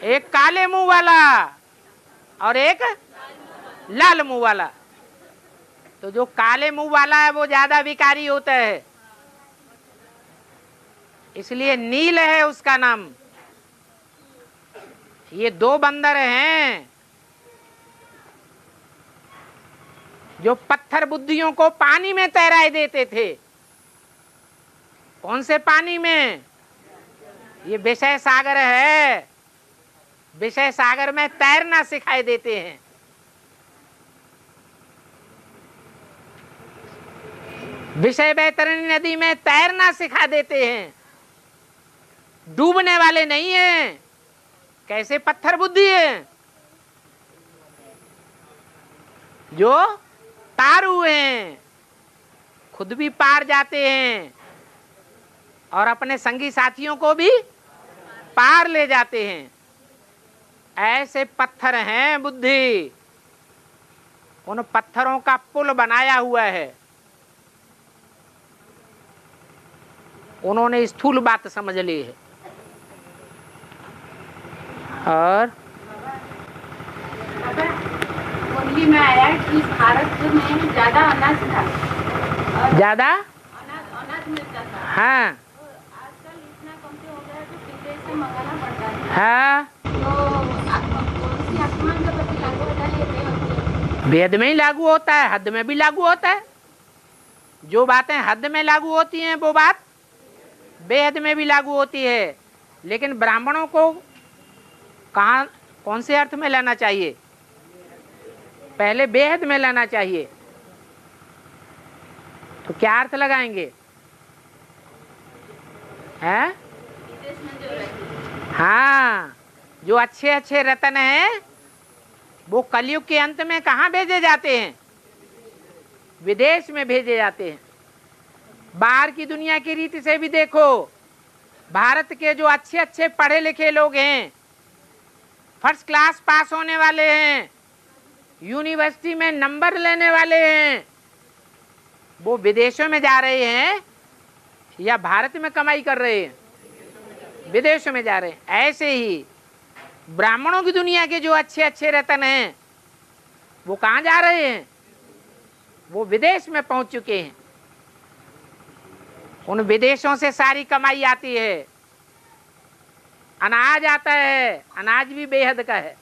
एक काले मुंह वाला और एक लाल मुंह वाला। तो जो काले मुंह वाला है वो ज्यादा विकारी होता है, इसलिए नील है उसका नाम। ये दो बंदर हैं जो पत्थर बुद्धियों को पानी में तैराए देते थे। कौन से पानी में? ये विषय सागर है। विषय सागर में तैरना सिखाई देते हैं। विषय बैतरणी नदी में तैरना सिखा देते हैं। डूबने वाले नहीं हैं। कैसे पत्थर बुद्धि है, जो तारू हैं, खुद भी पार जाते हैं और अपने संगी साथियों को भी पार ले जाते हैं। ऐसे पत्थर हैं बुद्धि। उन पत्थरों का पुल बनाया हुआ है। उन्होंने स्थूल बात समझ ली है। और मुरली में आया कि भारत में ज्यादा अनाज था, ज्यादा अनाज मिलता था। हाँ आजकल इतना कमती हो गया तो विदेश से मंगाना पड़ता है। हाँ, तो आसमान के प्रति लागू होता है। वेद में ही लागू होता है, हद में भी लागू होता है। जो बातें हद में लागू होती हैं वो बात बेहद में भी लागू होती है। लेकिन ब्राह्मणों को कहाँ कौन से अर्थ में लेना चाहिए? पहले बेहद में लेना चाहिए। तो क्या अर्थ लगाएंगे? हैं? हाँ, जो अच्छे अच्छे रत्न हैं वो कलयुग के अंत में कहाँ भेजे जाते हैं? विदेश में भेजे जाते हैं। बाहर की दुनिया की रीति से भी देखो, भारत के जो अच्छे अच्छे पढ़े लिखे लोग हैं, फर्स्ट क्लास पास होने वाले हैं, यूनिवर्सिटी में नंबर लेने वाले हैं, वो विदेशों में जा रहे हैं या भारत में कमाई कर रहे हैं? विदेशों में जा रहे हैं। ऐसे ही ब्राह्मणों की दुनिया के जो अच्छे अच्छे रत्न हैं वो कहाँ जा रहे हैं? वो विदेश में पहुंच चुके हैं। उन विदेशों से सारी कमाई आती है। अनाज आता है, अनाज भी बेहद का है।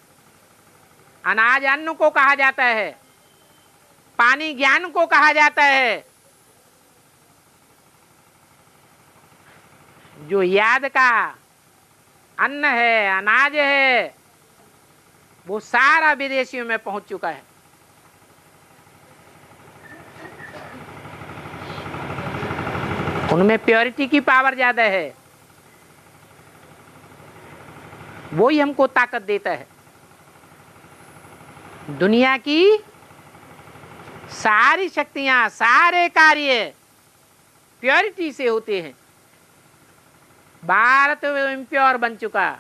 अनाज अन्न को कहा जाता है, पानी ज्ञान को कहा जाता है। जो याद का अन्न है, अनाज है, वो सारा विदेशियों में पहुंच चुका है। उनमें प्योरिटी की पावर ज्यादा है। वो ही हमको ताकत देता है। दुनिया की सारी शक्तियां, सारे कार्य प्योरिटी से होते हैं। भारत इम्प्योर बन चुका।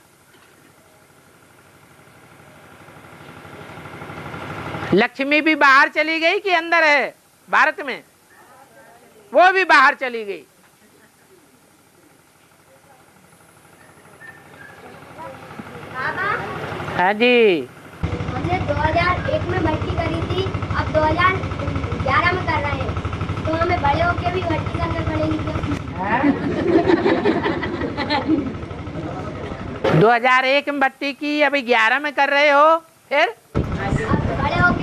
लक्ष्मी भी बाहर चली गई कि अंदर है? भारत में वो भी बाहर चली गई। हाँ जी, हमने 2001 में भर्ती करी थी, अब 2011 में कर रहे हैं, तो हमें बड़े होके भी भर्ती करनी पड़ेगी क्या? 2001 में भर्ती की, अभी 11 में कर रहे हो, फिर अब बड़े होके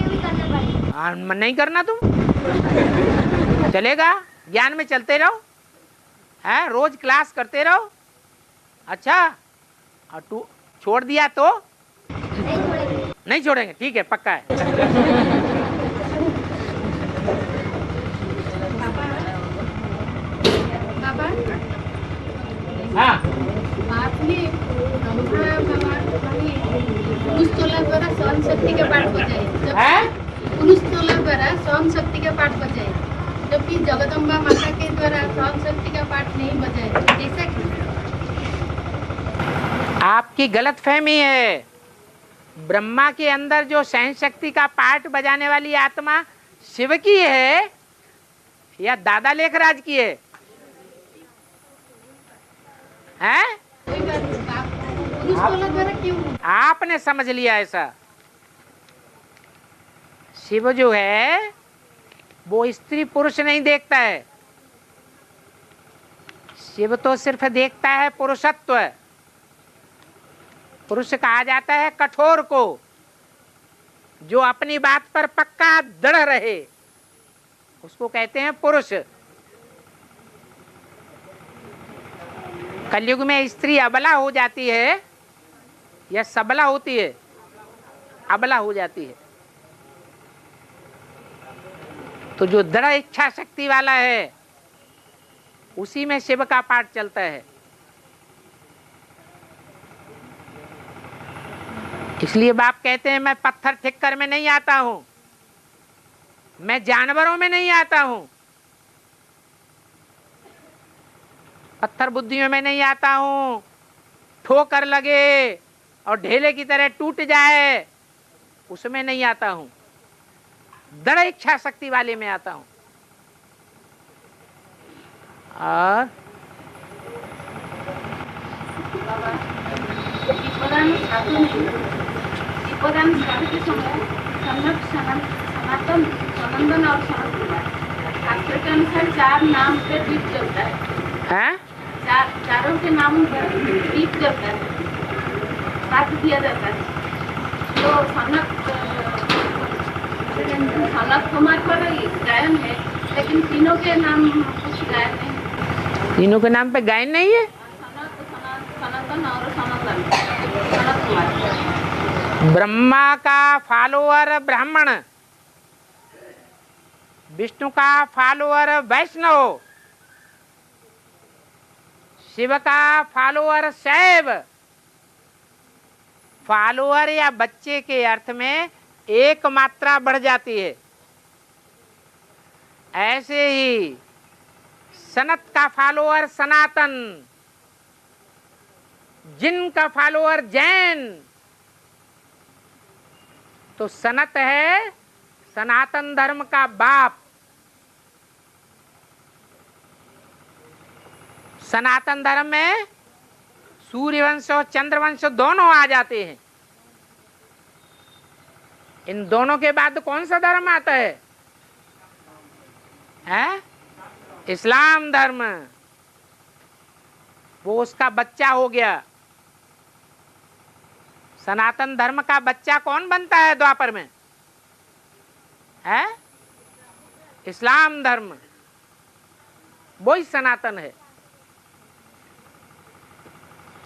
मन नहीं करना तुम चलेगा, ज्ञान में चलते रहो, है रोज क्लास करते रहो। अच्छा, और तू छोड़ दिया तो नहीं छोड़ेंगे, ठीक है, पक्का है। बाबा हाँ, आपने पुरुष तोला द्वारा सहन शक्ति के पाठ बजाए, पुरुष तोला द्वारा सहन शक्ति के पाठ बजाए, जबकि जगदम्बा माता के द्वारा सहन शक्ति का पाठ नहीं बजाए, ऐसा क्यों? आपकी गलतफहमी है। ब्रह्मा के अंदर जो सहन शक्ति का पाठ बजाने वाली आत्मा शिव की है या दादा लेखराज की है? हैं? कोई बात नहीं, पुरुष तोला द्वारा क्यों? आपने समझ लिया ऐसा। शिव जो है वो स्त्री पुरुष नहीं देखता है, शिव तो सिर्फ देखता है पुरुषत्व। पुरुष कहा जाता है कठोर को, जो अपनी बात पर पक्का दृढ़ रहे, उसको कहते हैं पुरुष। कलयुग में स्त्री अबला हो जाती है या सबला होती है? अबला हो जाती है। तो जो दृढ़ इच्छा शक्ति वाला है उसी में शिव का पाठ चलता है। इसलिए बाप कहते हैं मैं पत्थर ठिक्कर में नहीं आता हूं, मैं जानवरों में नहीं आता हूं, पत्थर बुद्धियों में नहीं आता हूं, ठोकर लगे और ढेले की तरह टूट जाए उसमें नहीं आता हूं, दृढ़ इच्छा शक्ति वाले में आता हूं। और शिवदान साधु के समय सनक सनातन सनंदन और सनत कुमार शास्त्र के अनुसार 4 नाम पे दीप जलता है, चारों के नाम पर दीप जलता है, साथ दिया जाता है। तो सनत कुमार पर गायन है, लेकिन तीनों के नाम कुछ गायन नहीं। तीनों के नाम पे गायन नहीं है? सनातन और सनातन सनत कुमार। ब्रह्मा का फॉलोअर ब्राह्मण, विष्णु का फॉलोअर वैष्णव, शिव का फॉलोअर शैव। फॉलोअर या बच्चे के अर्थ में एक मात्रा बढ़ जाती है। ऐसे ही सनत का फॉलोअर सनातन, जिन का फॉलोअर जैन। तो सनत है सनातन धर्म का बाप। सनातन धर्म में सूर्यवंश और चंद्रवंश दोनों आ जाते हैं। इन दोनों के बाद कौन सा धर्म आता है? इस्लाम धर्म। वो उसका बच्चा हो गया। सनातन धर्म का बच्चा कौन बनता है द्वापर में? इस्लाम धर्म, वही सनातन है।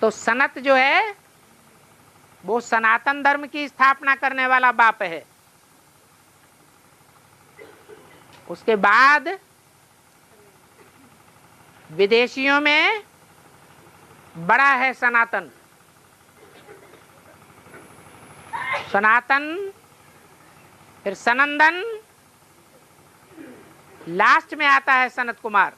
तो सनत जो है वो सनातन धर्म की स्थापना करने वाला बाप है। उसके बाद विदेशियों में बड़ा है सनातन। सनातन, फिर सनंदन, लास्ट में आता है सनत कुमार।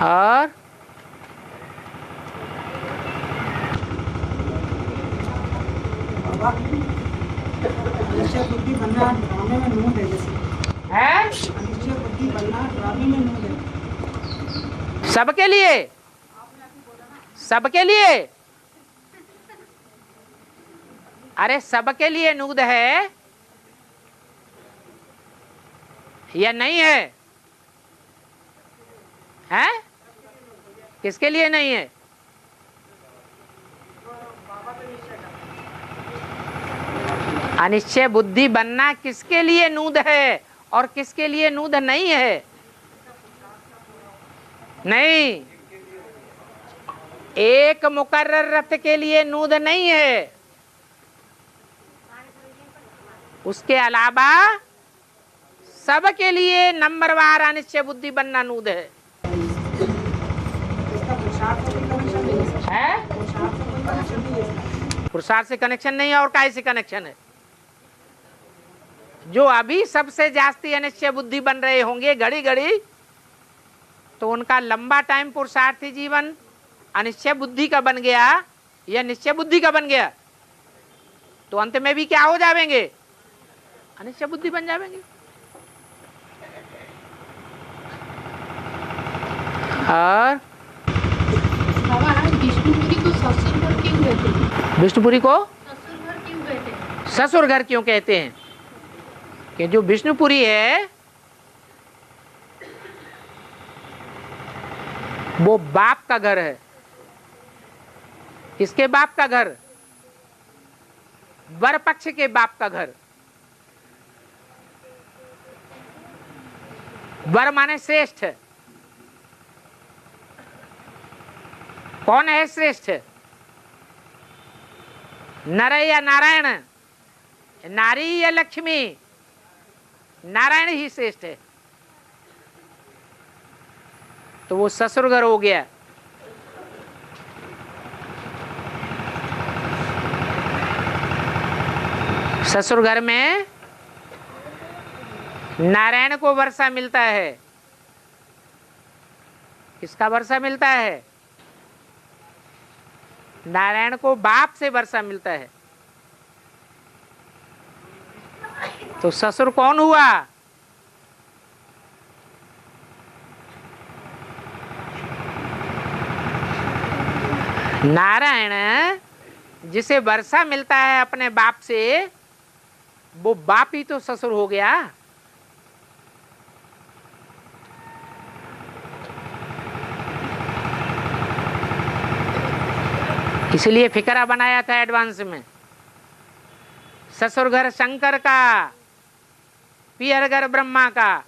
और बुद्धि बनना ड्रामे में नून है, जैसे अनिश्चय बुद्धि बनना ड्रामे में नून है। सबके लिए, सबके लिए, अरे सबके लिए नूद है या नहीं है? हैं? किसके लिए नहीं है? अनिश्चय बुद्धि बनना किसके लिए नूद है और किसके लिए नूद नहीं है? नहीं, एक मुकर्रर रथ के लिए नूद नहीं है, उसके अलावा सबके लिए नंबरवार अनिश्चय बुद्धि बनना नूद है। इसका पुरुषार्थ से कोई कनेक्शन नहीं है। पुरुषार्थ से कोई कनेक्शन नहीं है। पुरुषार्थ से कनेक्शन नहीं है और काय से कनेक्शन है? जो अभी सबसे जास्ती अनिश्चय बुद्धि बन रहे होंगे घड़ी घड़ी, तो उनका लंबा टाइम पुरुषार्थी जीवन अनिश्चय बुद्धि का बन गया या निश्चय बुद्धि का बन गया, तो अंत में भी क्या हो जाएंगे? अनिश्चय बुद्धि बन जाएंगे। और बाबा विष्णुपुरी को ससुर घर क्यों कहते हैं? विष्णुपुरी को ससुर घर क्यों कहते हैं? ससुर घर क्यों कहते हैं? कि जो विष्णुपुरी है वो बाप का घर है। किसके बाप का घर? वर पक्ष के बाप का घर। वर माने श्रेष्ठ। कौन है श्रेष्ठ? नर या नारायण? नारी या लक्ष्मी? नारायण ही श्रेष्ठ है। तो वो ससुर घर हो गया। ससुर घर में नारायण को वर्षा मिलता है। किसका वर्षा मिलता है? नारायण को बाप से वर्षा मिलता है। तो ससुर कौन हुआ? नारायण जिसे वर्षा मिलता है अपने बाप से, वो बाप ही तो ससुर हो गया। इसलिए फिकरा बनाया था एडवांस में। ससुर घर शंकर का, पियर घर ब्रह्मा का।